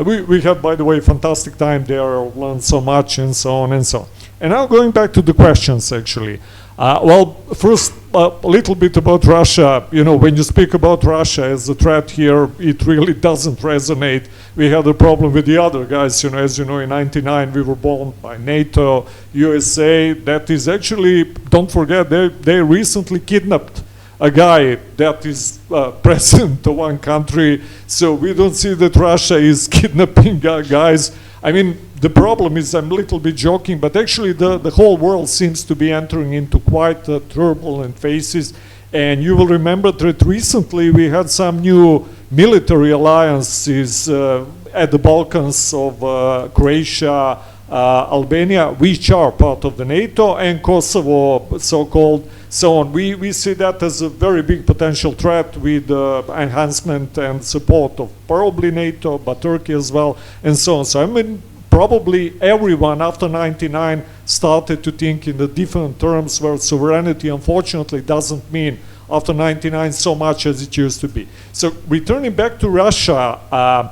We had, by the way, fantastic time there, learned so much, and so on and so on. And now going back to the questions, actually. Well, first, a little bit about Russia. When you speak about Russia as a threat here, it really doesn't resonate. We had a problem with the other guys. As you know, in '99 we were bombed by NATO, USA. That is actually, don't forget, they recently kidnapped a guy that is president of one country. So we don't see that Russia is kidnapping guys. I mean, the problem is, I'm a little bit joking, but actually the whole world seems to be entering into quite turbulent phases. And you will remember that recently we had some new military alliances at the Balkans of Croatia, Albania, which are part of the NATO, and Kosovo, so-called, so on. We see that as a very big potential threat with enhancement and support of probably NATO, but Turkey as well, and so on. So I mean, probably everyone after 99 started to think in the different terms, where sovereignty unfortunately doesn't mean after 99 so much as it used to be. So returning back to Russia,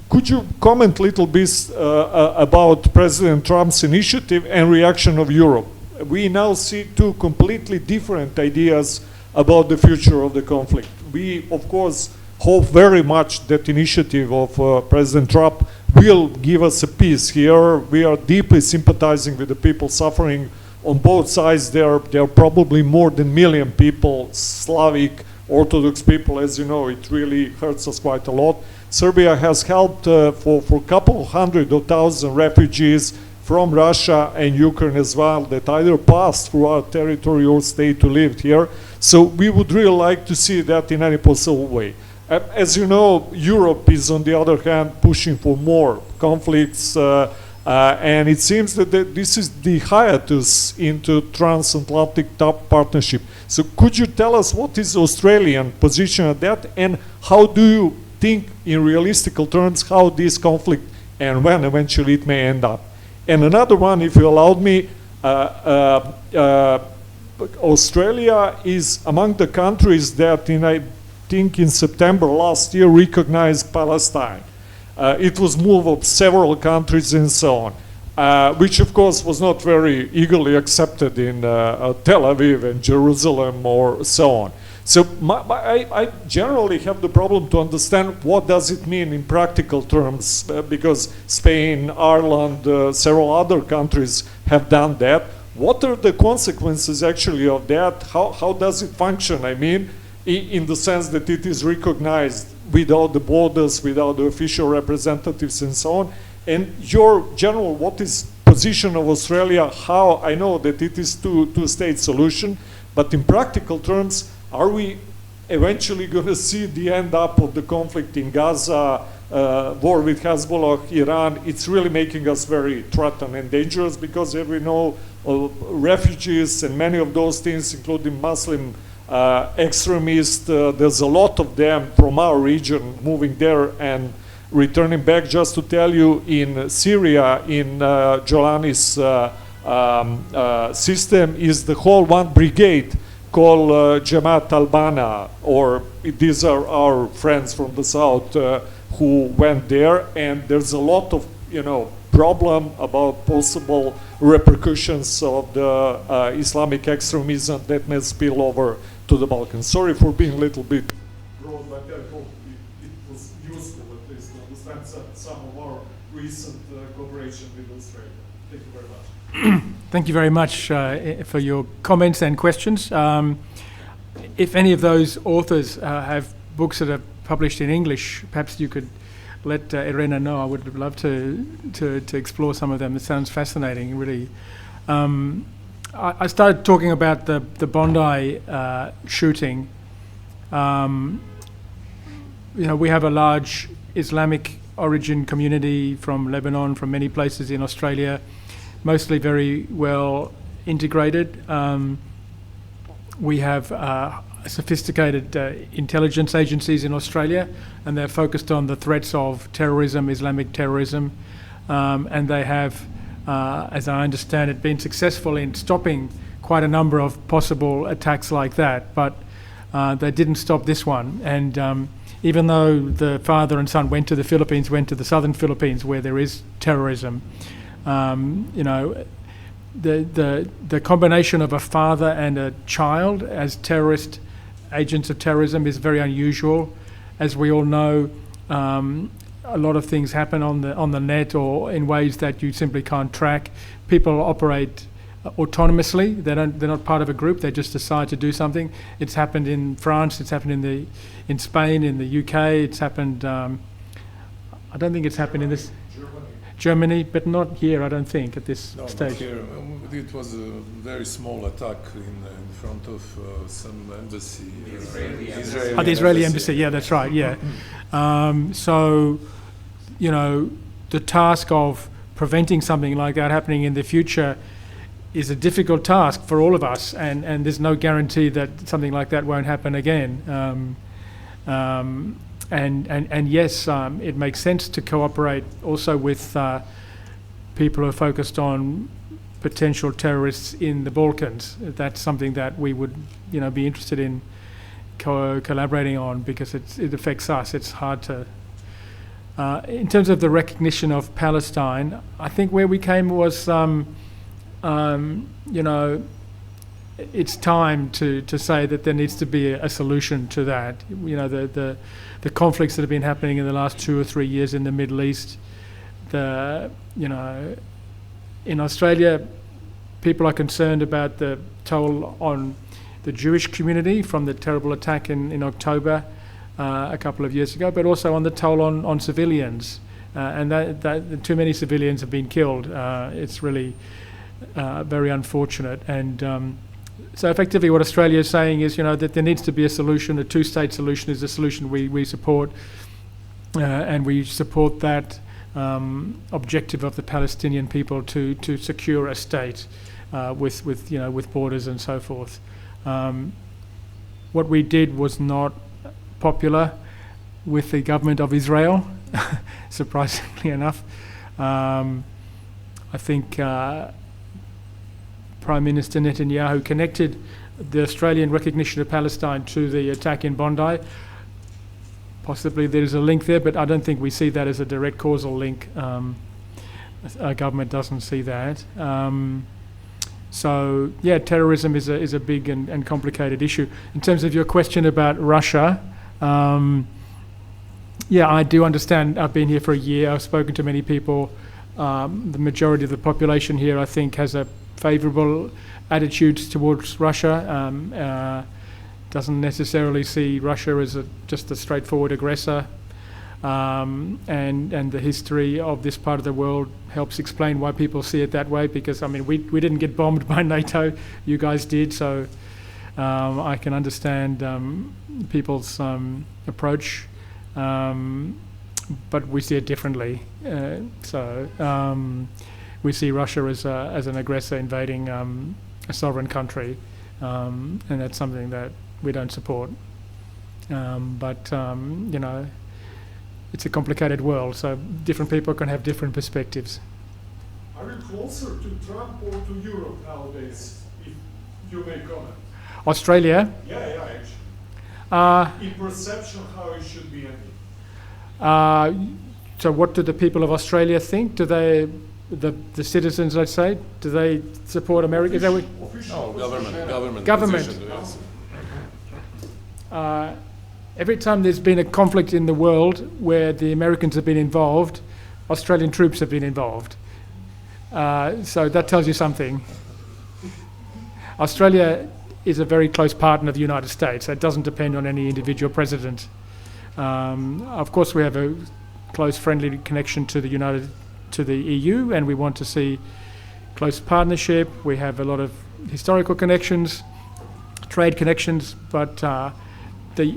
could you comment a little bit about President Trump's initiative and reaction of Europe? We now see two completely different ideas about the future of the conflict. We, of course, hope very much that initiative of President Trump will give us a peace here. We are deeply sympathizing with the people suffering on both sides. There are probably more than 1 million people, Slavic, Orthodox people, as you know. It really hurts us quite a lot. Serbia has helped for a couple hundred of thousand refugees from Russia and Ukraine as well, that either passed through our territory or stayed to live here. So we would really like to see that in any possible way. As you know, Europe is on the other hand pushing for more conflicts, and it seems that this is the hiatus into transatlantic partnership. So could you tell us what is Australian position on that, and how do you think in realistical terms how this conflict and when eventually it may end up? And another one, if you allowed me, Australia is among the countries that I think in September last year recognized Palestine. It was move of several countries and so on, which of course was not very eagerly accepted in Tel Aviv and Jerusalem or so on. So I generally have the problem to understand what does it mean in practical terms, because Spain, Ireland, several other countries have done that. What are the consequences actually of that? How does it function? I mean, in the sense that it is recognized without the borders, without the official representatives and so on. And your general, what is position of Australia? How, I know that it is two-state solution, but in practical terms, are we eventually going to see the end up of the conflict in Gaza, war with Hezbollah, Iran? It's really making us very threatened and dangerous, because as we know, refugees and many of those things, including Muslim extremists, there's a lot of them from our region moving there and returning back. Just to tell you, in Syria, in Jolani's system is the whole one brigade called Jamaat al-Bana, or these are our friends from the south who went there, and there's a lot of, problem about possible repercussions of the Islamic extremism that may spill over to the Balkans. Sorry for being a little bit broad, but I hope it was useful at least to understand some of our recent cooperation with Australia. Thank you very much. Thank you very much for your comments and questions. If any of those authors have books that are published in English, perhaps you could let Irena know. I would love to explore some of them. It sounds fascinating, really. I started talking about the Bondi shooting. We have a large Islamic origin community from Lebanon, from many places in Australia, mostly very well integrated. We have sophisticated intelligence agencies in Australia, and they're focused on the threats of terrorism, Islamic terrorism, and they have, as I understand it, been successful in stopping quite a number of possible attacks like that, but they didn't stop this one. And even though the father and son went to the Philippines, went to the southern Philippines where there is terrorism, the combination of a father and a child as terrorist agents of terrorism is very unusual. As we all know, a lot of things happen on the net or in ways that you simply can't track. People operate autonomously. They're not part of a group. They just decide to do something. It's happened in France. It's happened in Spain, in the UK. It's happened. I don't think it's happened in this Germany, but not here. I don't think at this stage. Not here. It was a very small attack in front of some embassy. The Israeli embassy. Yeah, that's right. Yeah. So, you know, the task of preventing something like that happening in the future is a difficult task for all of us, and there's no guarantee that something like that won't happen again. And yes, it makes sense to cooperate also with people who are focused on potential terrorists in the Balkans. That's something that we would, you know, be interested in collaborating on, because it affects us. It's hard to. In terms of the recognition of Palestine, I think where we came was, you know, it's time to say that there needs to be a solution to that. You know, the conflicts that have been happening in the last 2 or 3 years in the Middle East. You know, in Australia, people are concerned about the toll on the Jewish community from the terrible attack in October a couple of years ago, but also on the toll on civilians, and that too many civilians have been killed. It's really very unfortunate, and so effectively what Australia is saying is, you know, that there needs to be a solution. A two-state solution is a solution we support, and we support that objective of the Palestinian people to secure a state with you know, with borders and so forth. What we did was not popular with the government of Israel, surprisingly enough. I think Prime Minister Netanyahu connected the Australian recognition of Palestine to the attack in Bondi. Possibly there's a link there, but I don't think we see that as a direct causal link. Our government doesn't see that. So yeah, terrorism is a big and complicated issue. In terms of your question about Russia, yeah, I do understand. I've been here for a year. I've spoken to many people. The majority of the population here, I think, has a favourable attitudes towards Russia. Doesn't necessarily see Russia as just a straightforward aggressor. And the history of this part of the world helps explain why people see it that way, because, I mean, we didn't get bombed by NATO, you guys did, so I can understand people's approach, but we see it differently. We see Russia as an aggressor invading a sovereign country, and that's something that we don't support. You know, it's a complicated world, so different people can have different perspectives. Are you closer to Trump or to Europe nowadays, if you may comment? Australia? Yeah, actually. In perception, how it should be ending. So what do the people of Australia think? Do they, the citizens, let's say, do they support America? Is that what? No, government. Government. Yes. Every time there's been a conflict in the world where the Americans have been involved, Australian troops have been involved. So that tells you something. Australia is a very close partner of the United States. That doesn't depend on any individual president. Of course, we have a close friendly connection to the EU, and we want to see close partnership. We have a lot of historical connections, trade connections, but the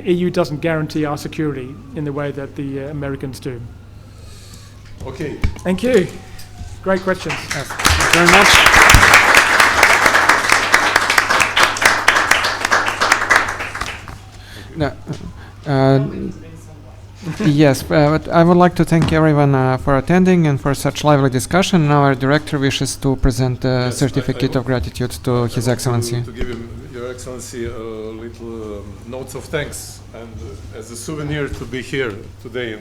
EU doesn't guarantee our security in the way that the Americans do. Okay. Thank you. Great questions. Yes. Thank you very much. Yes, but I would like to thank everyone for attending and for such lively discussion. Now our director wishes to present a certificate of gratitude to His Excellency. To give him, Your Excellency, a little notes of thanks and as a souvenir to be here today in